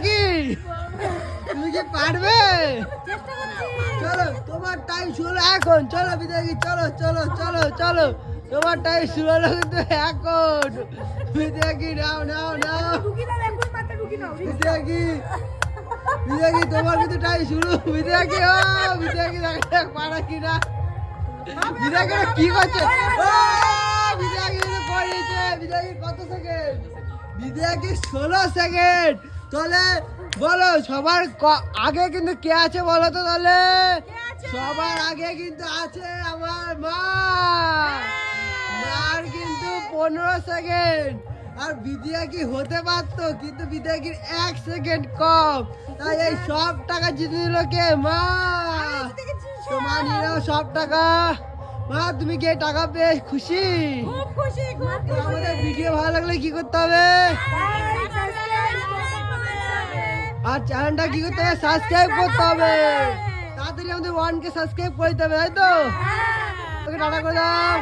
কি তুমি কি পারবে? চলো তোমার টাইম শুরু এখন। চলো বিদ্যাকি, চলো চলো চলো চলো, তোমার টাইম শুরু হলো কিন্তু এখন। বিদ্যাকি নাও নাও নাও, বিদ্যাকি বিদ্যাকি তোমার কিন্তু টাইম শুরু। বিদ্যাকি ও বিদ্যাকি দেখা পারা কিনা, বিদ্যাকি কি করছে? বিদ্যাকি পড়েছে। বিদ্যাকি কত সেকেন্ড? বিদ্যাকি 16 সেকেন্ড। তাহলে বলো সবার আগে কিন্তু কে আছে বলো তো? তাহলে সবার আগে কিন্তু আছে আমার মা। মার কিন্তু 15 সেকেন্ড। আর বিদ্যাকি হতে পারতো, কিন্তু বিদ্যাকির 1 সেকেন্ড কম। তাই এই সব টাকা জিতে নিল কে? মা। তোমার নিয়ে নাও সব টাকা। মা তুমি কি এই টাকা পেয়ে খুশি? খুব খুশি, খুব তো খুশি। আমাদের ভিডিও ভালো লাগলে কি করতে হবে? আর চ্যানেলটা কি করতে হবে? সাবস্ক্রাইব করতে হবে। তাড়াতাড়ি আমাদের 1K সাবস্ক্রাইব করে দিতে হবে, তাই তো? ওকে টাটা করে দাও।